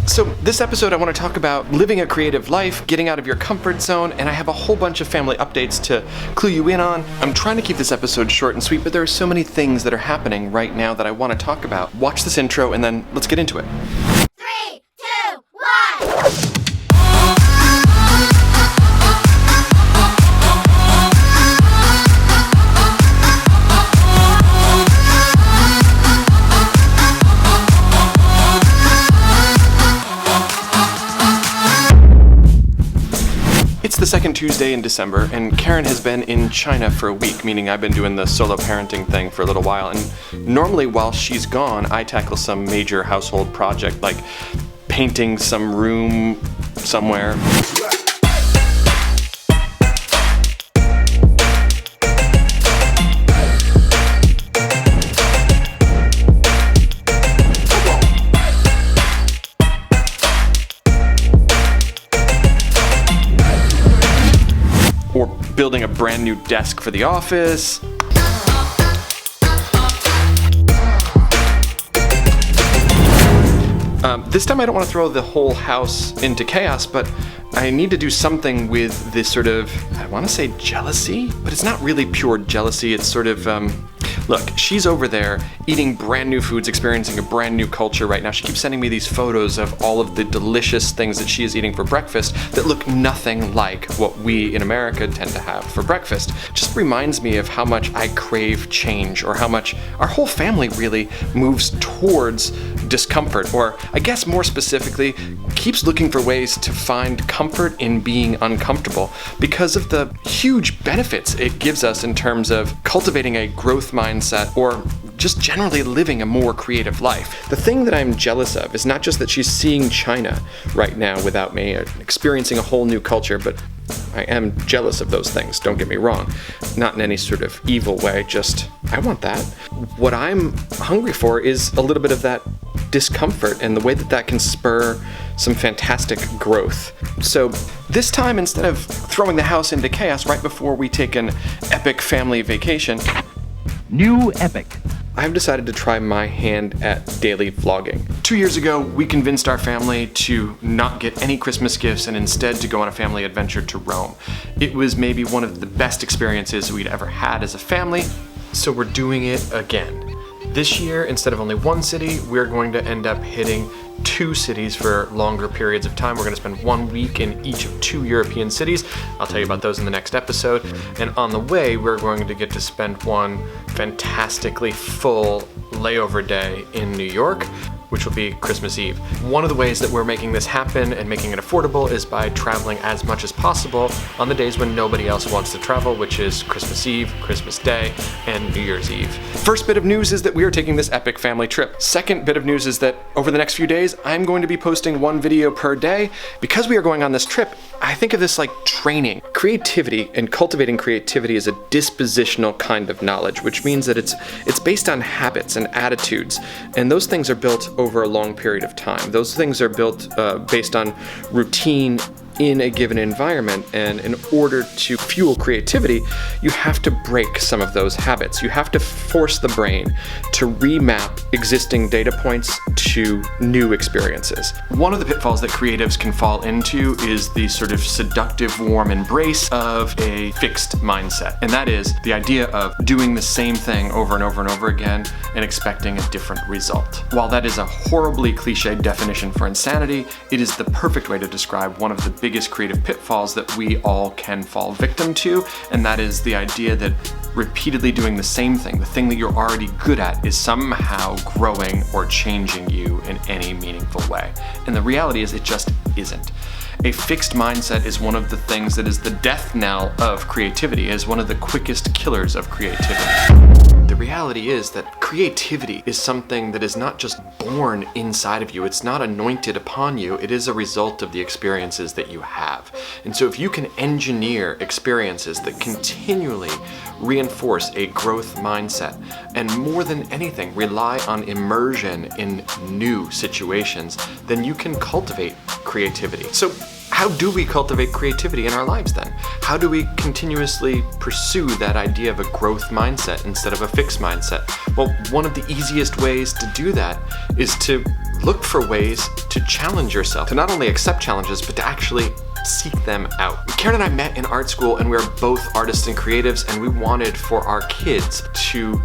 So this episode I want to talk about living a creative life, getting out of your comfort zone, and I have a whole bunch of family updates to clue you in on. I'm trying to keep this episode short and sweet, but there are so many things that are happening right now that I want to talk about. Watch this intro and then let's get into it. 3, 2, 1! It's the second Tuesday in December, and Karen has been in China for a week, meaning I've been doing the solo parenting thing for a little while, and normally while she's gone, I tackle some major household project like painting some room somewhere. Or building a brand new desk for the office. This time I don't want to throw the whole house into chaos, but I need to do something with this sort of, I want to say jealousy, but it's not really pure jealousy. It's sort of, look, she's over there eating brand new foods, experiencing a brand new culture right now. She keeps sending me these photos of all of the delicious things that she is eating for breakfast that look nothing like what we in America tend to have for breakfast. It just reminds me of how much I crave change, or how much our whole family really moves towards discomfort, or I guess more specifically, keeps looking for ways to find comfort in being uncomfortable because of the huge benefits it gives us in terms of cultivating a growth mindset or just generally living a more creative life. The thing that I'm jealous of is not just that she's seeing China right now without me, experiencing a whole new culture, but I am jealous of those things, don't get me wrong. Not in any sort of evil way, just I want that. What I'm hungry for is a little bit of that discomfort and the way that that can spur some fantastic growth. So this time, instead of throwing the house into chaos right before we take an epic family vacation, New epic. I've decided to try my hand at daily vlogging. 2 years ago, we convinced our family to not get any Christmas gifts and instead to go on a family adventure to Rome. It was maybe one of the best experiences we'd ever had as a family, so we're doing it again. This year, instead of only one city, we're going to end up hitting 2 cities for longer periods of time. We're going to spend 1 week in each of 2 European cities. I'll tell you about those in the next episode. And on the way, we're going to get to spend one fantastically full layover day in New York, which will be Christmas Eve. One of the ways that we're making this happen and making it affordable is by traveling as much as possible on the days when nobody else wants to travel, which is Christmas Eve, Christmas Day, and New Year's Eve. First bit of news is that we are taking this epic family trip. Second bit of news is that over the next few days, I'm going to be posting 1 video per day. Because we are going on this trip, I think of this like training. Creativity and cultivating creativity is a dispositional kind of knowledge, which means that it's based on habits and attitudes, and those things are built over a long period of time. Those things are built based on routine in a given environment, and in order to fuel creativity, you have to break some of those habits. You have to force the brain to remap existing data points to new experiences. One of the pitfalls that creatives can fall into is the sort of seductive, warm embrace of a fixed mindset. And that is the idea of doing the same thing over and over and over again and expecting a different result. While that is a horribly cliched definition for insanity, it is the perfect way to describe one of the biggest creative pitfalls that we all can fall victim to, and that is the idea that repeatedly doing the same thing, the thing that you're already good at, is somehow growing or changing you in any meaningful way. And the reality is it just isn't. A fixed mindset is one of the things that is the death knell of creativity, is one of the quickest killers of creativity. The reality is that creativity is something that is not just born inside of you, it's not anointed upon you, it is a result of the experiences that you have. And so if you can engineer experiences that continually reinforce a growth mindset, and more than anything, rely on immersion in new situations, then you can cultivate creativity. So how do we cultivate creativity in our lives then? How do we continuously pursue that idea of a growth mindset instead of a fixed mindset? Well, one of the easiest ways to do that is to look for ways to challenge yourself, to not only accept challenges, but to actually seek them out. Karen and I met in art school, and we are both artists and creatives, and we wanted for our kids to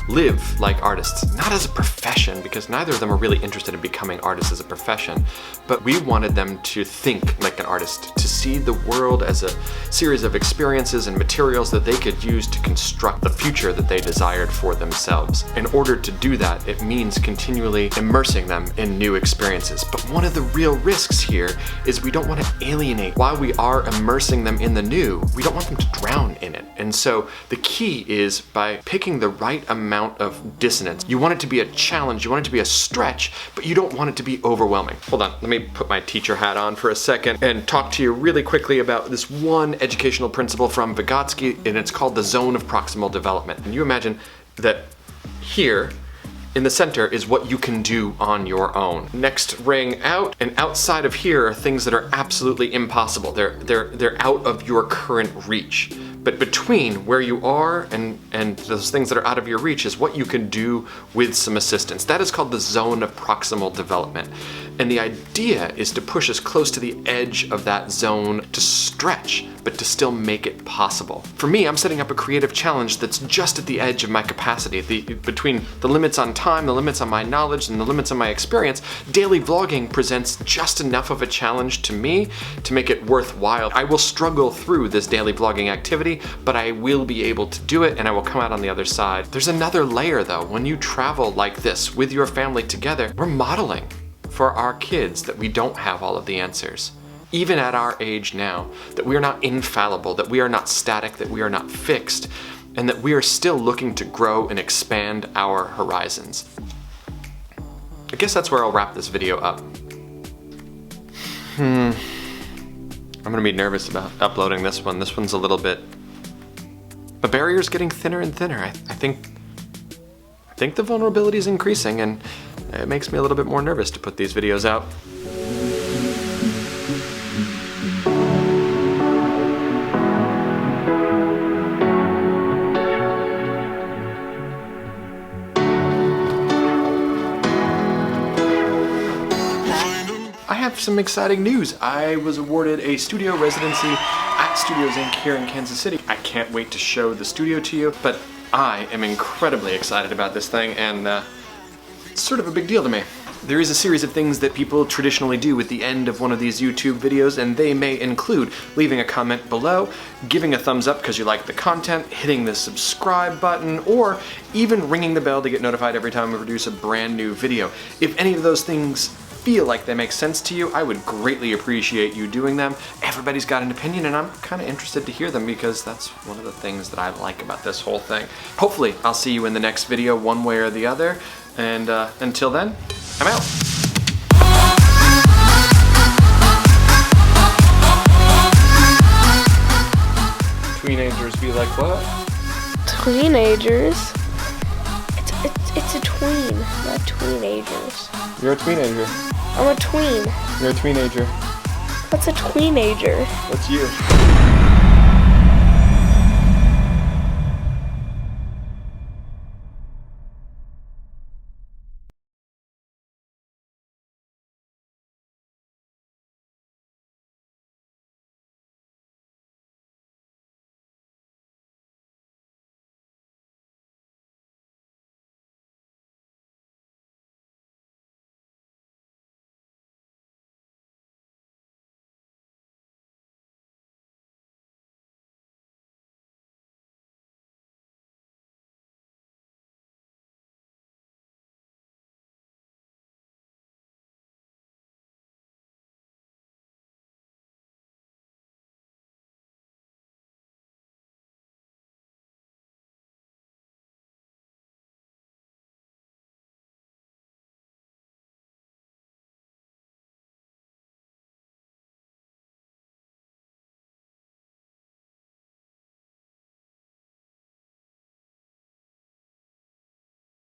live like artists, not as a profession, because neither of them are really interested in becoming artists as a profession, but we wanted them to think like an artist, to see the world as a series of experiences and materials that they could use to construct the future that they desired for themselves. In order to do that, it means continually immersing them in new experiences. But one of the real risks here is we don't want to alienate. While we are immersing them in the new, we don't want them to drown in it. And so the key is by picking the right amount of dissonance. You want it to be a challenge, you want it to be a stretch, but you don't want it to be overwhelming. Hold on, let me put my teacher hat on for a second and talk to you really quickly about this one educational principle from Vygotsky, and it's called the zone of proximal development. And you imagine that here in the center is what you can do on your own. Next ring out, and outside of here are things that are absolutely impossible. They're out of your current reach. But between where you are and those things that are out of your reach is what you can do with some assistance. That is called the zone of proximal development. And the idea is to push us close to the edge of that zone, to stretch, but to still make it possible. For me, I'm setting up a creative challenge that's just at the edge of my capacity. Between the limits on time, the limits on my knowledge, and the limits on my experience, daily vlogging presents just enough of a challenge to me to make it worthwhile. I will struggle through this daily vlogging activity, but I will be able to do it, and I will come out on the other side. There's another layer though. When you travel like this with your family together, we're modeling for our kids that we don't have all of the answers. Even at our age now, that we are not infallible, that we are not static, that we are not fixed, and that we are still looking to grow and expand our horizons. I guess that's where I'll wrap this video up. I'm gonna be nervous about uploading this one. This one's a little bit... The barrier's getting thinner and thinner. I think the vulnerability is increasing, and it makes me a little bit more nervous to put these videos out. I have some exciting news. I was awarded a studio residency at Studios Inc. here in Kansas City. I can't wait to show the studio to you, but I am incredibly excited about this thing, and it's sort of a big deal to me. There is a series of things that people traditionally do at the end of one of these YouTube videos, and they may include leaving a comment below, giving a thumbs up because you like the content, hitting the subscribe button, or even ringing the bell to get notified every time we produce a brand new video. If any of those things feel like they make sense to you, I would greatly appreciate you doing them. Everybody's got an opinion, and I'm kind of interested to hear them because that's one of the things that I like about this whole thing. Hopefully, I'll see you in the next video one way or the other, and until then, I'm out. Teenagers be like what? Teenagers? It's a tween, not teenagers. You're a teenager. I'm a tween. You're a teenager. What's a tweenager? What's you?